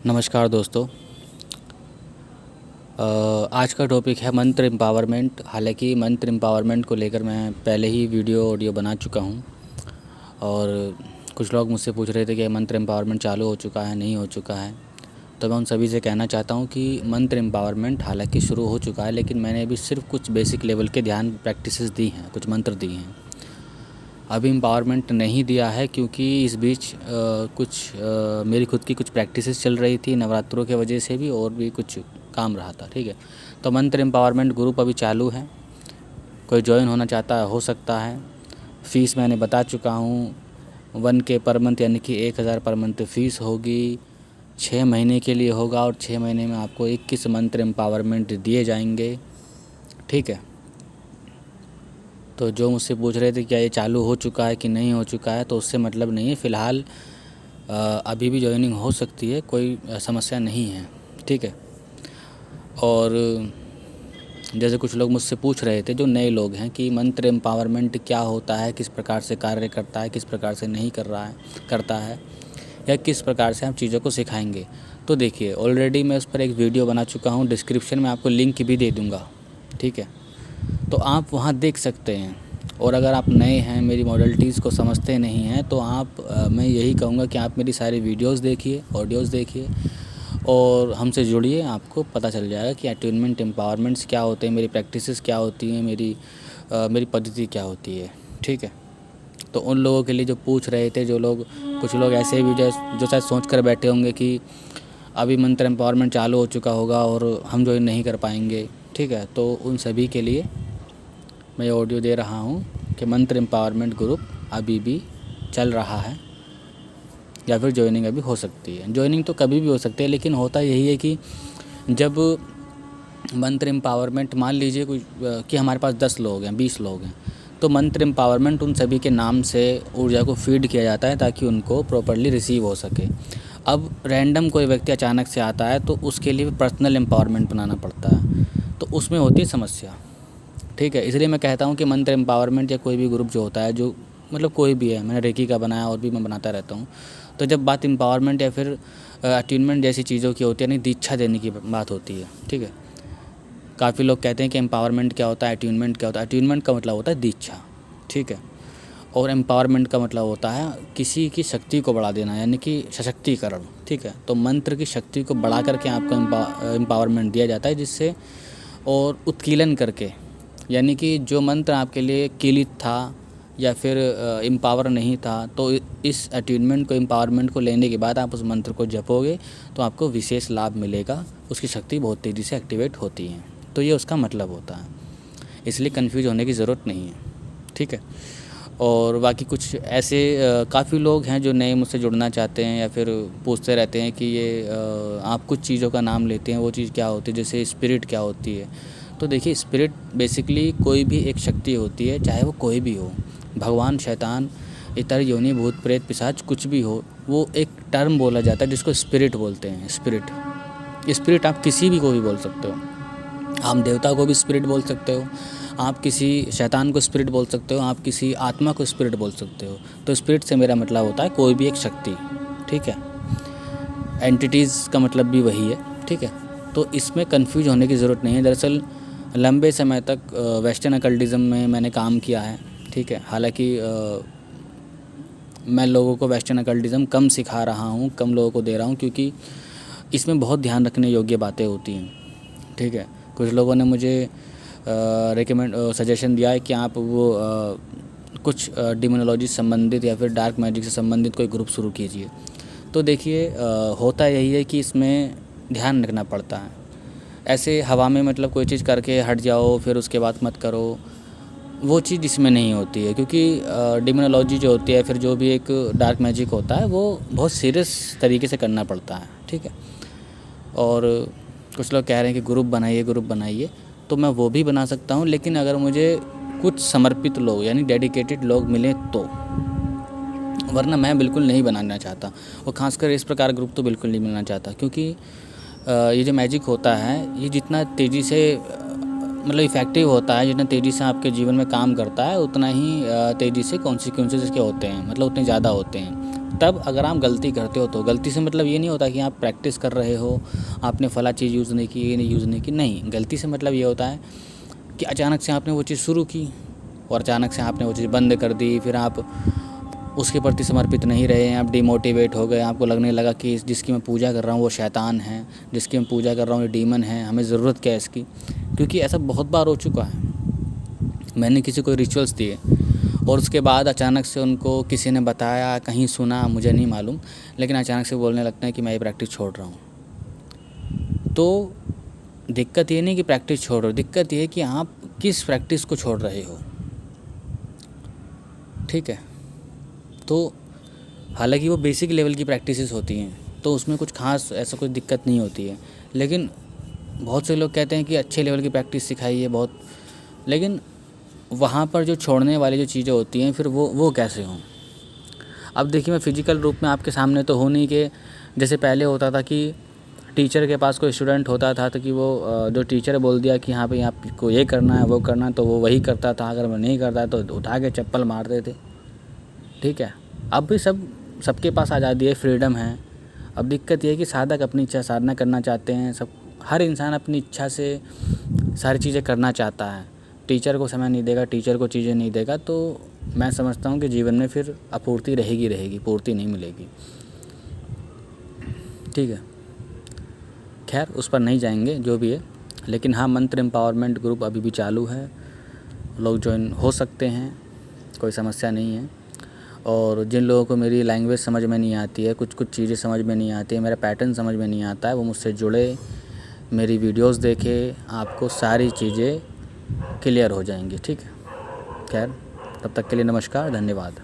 नमस्कार दोस्तों। आज का टॉपिक है मंत्र एम्पावरमेंट। हालांकि मंत्र एम्पावरमेंट को लेकर मैं पहले ही वीडियो ऑडियो बना चुका हूं और कुछ लोग मुझसे पूछ रहे थे कि मंत्र एम्पावरमेंट चालू हो चुका है, नहीं हो चुका है। तो मैं उन सभी से कहना चाहता हूं कि मंत्र एम्पावरमेंट हालांकि शुरू हो चुका है, लेकिन मैंने अभी सिर्फ कुछ बेसिक लेवल के ध्यान प्रैक्टिसेस दी हैं, कुछ मंत्र दिए हैं। अभी एम्पावरमेंट नहीं दिया है क्योंकि इस बीच मेरी खुद की कुछ प्रैक्टिसेस चल रही थी नवरात्रों के वजह से भी, और भी कुछ काम रहा था। ठीक है, तो मंत्र एम्पावरमेंट ग्रुप अभी चालू है। कोई ज्वाइन होना चाहता है हो सकता है। फ़ीस मैंने बता चुका हूँ, 1K पर मंथ यानी कि 1000 पर मंथ फ़ीस होगी। 6 महीने के लिए होगा और 6 महीने में आपको 21 मंत्र एम्पावरमेंट दिए जाएंगे। ठीक है, तो जो मुझसे पूछ रहे थे क्या ये चालू हो चुका है कि नहीं हो चुका है, तो उससे मतलब नहीं है। फ़िलहाल अभी भी ज्वाइनिंग हो सकती है, कोई समस्या नहीं है। ठीक है, और जैसे कुछ लोग मुझसे पूछ रहे थे जो नए लोग हैं कि मंत्र एम्पावरमेंट क्या होता है, किस प्रकार से कार्य करता है, किस प्रकार से नहीं करता है, या किस प्रकार से हम चीज़ों को सिखाएंगे। तो देखिए, ऑलरेडी मैं उस पर एक वीडियो बना चुका हूँ, डिस्क्रिप्शन में आपको लिंक भी दे दूँगा। ठीक है, तो आप वहाँ देख सकते हैं। और अगर आप नए हैं, मेरी मॉडलिटीज़ को समझते नहीं हैं, तो मैं यही कहूँगा कि आप मेरी सारी वीडियोज़ देखिए, ऑडियोज़ देखिए और हमसे जुड़िए। आपको पता चल जाएगा कि अट्यूनमेंट एम्पावरमेंट्स क्या होते हैं, मेरी प्रैक्टिसेस क्या होती हैं, मेरी पद्धति क्या होती है। ठीक है, तो उन लोगों के लिए जो पूछ रहे थे, कुछ लोग ऐसे भी जो शायद सोच कर बैठे होंगे कि अभी मंत्र एम्पावरमेंट चालू हो चुका होगा और हम ज्वाइन नहीं कर पाएंगे। ठीक है, तो उन सभी के लिए मैं ऑडियो दे रहा हूँ कि मंत्र एम्पावरमेंट ग्रुप अभी भी चल रहा है, या फिर ज्वाइनिंग अभी हो सकती है। ज्वाइनिंग तो कभी भी हो सकती है, लेकिन होता यही है कि जब मंत्र एम्पावरमेंट, मान लीजिए कि हमारे पास 10 लोग हैं, 20 लोग हैं, तो मंत्र एम्पावरमेंट उन सभी के नाम से ऊर्जा को फीड किया जाता है ताकि उनको प्रॉपर्ली रिसीव हो सके। अब रैंडम कोई व्यक्ति अचानक से आता है तो उसके लिए पर्सनल एम्पावरमेंट बनाना पड़ता है, तो उसमें होती है समस्या। ठीक है, इसलिए मैं कहता हूँ कि मंत्र एम्पावरमेंट या कोई भी ग्रुप जो होता है, जो मतलब कोई भी है, मैंने रेकी का बनाया और भी मैं बनाता रहता हूँ। तो जब बात एम्पावरमेंट या फिर अट्यूनमेंट जैसी चीज़ों की होती है, यानी दीक्षा देने की बात होती है। ठीक है, काफ़ी लोग कहते हैं कि एम्पावरमेंट क्या होता है, अट्यूनमेंट क्या होता है। अट्यूनमेंट का मतलब होता है दीक्षा। ठीक है, और एम्पावरमेंट का मतलब होता है किसी की शक्ति को बढ़ा देना, यानी कि सशक्तिकरण। ठीक है, तो मंत्र की शक्ति को बढ़ा करके आपको एम्पावरमेंट दिया जाता है, जिससे और उत्कीलन करके, यानी कि जो मंत्र आपके लिए किलित था या फिर एम्पावर नहीं था, तो इस अट्यूनमेंट को, एम्पावरमेंट को लेने के बाद आप उस मंत्र को जपोगे तो आपको विशेष लाभ मिलेगा, उसकी शक्ति बहुत तेज़ी से एक्टिवेट होती है। तो ये उसका मतलब होता है, इसलिए कन्फ्यूज होने की ज़रूरत नहीं है। ठीक है, और बाकी कुछ ऐसे काफ़ी लोग हैं जो नए मुझसे जुड़ना चाहते हैं या फिर पूछते रहते हैं कि ये आप कुछ चीज़ों का नाम लेते हैं, वो चीज़ क्या होती है, जैसे स्पिरिट क्या होती है। तो देखिए, स्पिरिट बेसिकली कोई भी एक शक्ति होती है, चाहे वो कोई भी हो, भगवान, शैतान, इतर योनि, भूत प्रेत, पिशाच, कुछ भी हो, वो एक टर्म बोला जाता है जिसको स्पिरिट बोलते हैं। स्पिरिट आप किसी भी को भी बोल सकते हो। आप देवता को भी स्पिरिट बोल सकते हो, आप किसी शैतान को स्पिरिट बोल सकते हो, आप किसी आत्मा को स्पिरिट बोल सकते हो। तो स्पिरिट से मेरा मतलब होता है कोई भी एक शक्ति। ठीक है, एंटिटीज़ का मतलब भी वही है। ठीक है, तो इसमें कंफ्यूज होने की ज़रूरत नहीं है। दरअसल लंबे समय तक वेस्टर्न अकल्टिज़म में मैंने काम किया है। ठीक है, हालांकि मैं लोगों को वेस्टर्न अकल्टिज़म कम सिखा रहा हूँ, कम लोगों को दे रहा हूँ, क्योंकि इसमें बहुत ध्यान रखने योग्य बातें होती हैं। ठीक है, कुछ लोगों ने मुझे सजेशन दिया है कि आप कुछ डिमोनोलॉजी से संबंधित या फिर डार्क मैजिक से संबंधित कोई ग्रुप शुरू कीजिए। तो देखिए, होता यही है कि इसमें ध्यान रखना पड़ता है। ऐसे हवा में मतलब कोई चीज़ करके हट जाओ फिर उसके बाद मत करो, वो चीज़ इसमें नहीं होती है, क्योंकि डिमोनोलॉजी जो होती है, फिर जो भी एक डार्क मैजिक होता है, वो बहुत सीरियस तरीके से करना पड़ता है। ठीक है, और कुछ लोग कह रहे हैं कि ग्रुप बनाइए, तो मैं वो भी बना सकता हूँ, लेकिन अगर मुझे कुछ समर्पित लोग यानी डेडिकेटेड लोग मिलें तो, वरना मैं बिल्कुल नहीं बनाना चाहता। और ख़ासकर इस प्रकार ग्रुप तो बिल्कुल नहीं मिलना चाहता, क्योंकि ये जो मैजिक होता है, ये जितना तेज़ी से मतलब इफ़ेक्टिव होता है, जितना तेज़ी से आपके जीवन में काम करता है, उतना ही तेज़ी से कॉन्सिक्वेंसेस इसके होते हैं, मतलब उतने ज़्यादा होते हैं। तब अगर आप गलती करते हो तो गलती से मतलब ये नहीं होता कि आप प्रैक्टिस कर रहे हो, आपने फला चीज़ यूज़ नहीं की, ये नहीं यूज़ नहीं की, नहीं। गलती से मतलब ये होता है कि अचानक से आपने वो चीज़ शुरू की और अचानक से आपने वो चीज़ बंद कर दी, फिर आप उसके प्रति समर्पित नहीं रहे हैं, आप डिमोटिवेट हो गए, आपको लगने लगा कि जिसकी मैं पूजा कर रहा हूँ वो शैतान है, जिसकी मैं पूजा कर रहा हूँ ये डीमन है, हमें ज़रूरत क्या है इसकी। क्योंकि ऐसा बहुत बार हो चुका है। मैंने किसी को रिचुअल्स दिए और उसके बाद अचानक से उनको किसी ने बताया, कहीं सुना, मुझे नहीं मालूम, लेकिन अचानक से बोलने लगते हैं कि मैं ये प्रैक्टिस छोड़ रहा हूँ। तो दिक्कत ये नहीं कि प्रैक्टिस छोड़ रहे हो, दिक्कत ये है कि आप किस प्रैक्टिस को छोड़ रहे हो। ठीक है, तो हालांकि वो बेसिक लेवल की प्रैक्टिसेस होती हैं तो उसमें कुछ खास ऐसा कोई दिक्कत नहीं होती है, लेकिन बहुत से लोग कहते हैं कि अच्छे लेवल की प्रैक्टिस सिखाइए बहुत, लेकिन वहाँ पर जो छोड़ने वाली जो चीज़ें होती हैं फिर वो कैसे हों। अब देखिए, मैं फ़िज़िकल रूप में आपके सामने तो हो नहीं कि जैसे पहले होता था कि टीचर के पास कोई स्टूडेंट होता था तो कि वो जो टीचर बोल दिया कि हाँ भाई आपको ये करना है वो करना है तो वो वही करता था, अगर वो नहीं करता तो उठा के चप्पल मारते थे। ठीक है, अब भी सबके पास आज़ादी है, फ्रीडम है। अब दिक्कत ये है कि साधक अपनी इच्छा साधना करना चाहते हैं, हर इंसान अपनी इच्छा से सारी चीज़ें करना चाहता है। टीचर को समय नहीं देगा, टीचर को चीज़ें नहीं देगा, तो मैं समझता हूँ कि जीवन में फिर अपूर्ति रहेगी, पूर्ति नहीं मिलेगी। ठीक है, खैर उस पर नहीं जाएंगे, जो भी है। लेकिन हाँ, मंत्र एम्पावरमेंट ग्रुप अभी भी चालू है, लोग ज्वाइन हो सकते हैं, कोई समस्या नहीं है। और जिन लोगों को मेरी लैंग्वेज समझ में नहीं आती है, कुछ चीज़ें समझ में नहीं आती है, मेरा पैटर्न समझ में नहीं आता है, वो मुझसे जुड़े, मेरी वीडियोस देखे, आपको सारी चीज़ें क्लियर हो जाएंगी। ठीक है, खैर तब तक के लिए नमस्कार, धन्यवाद।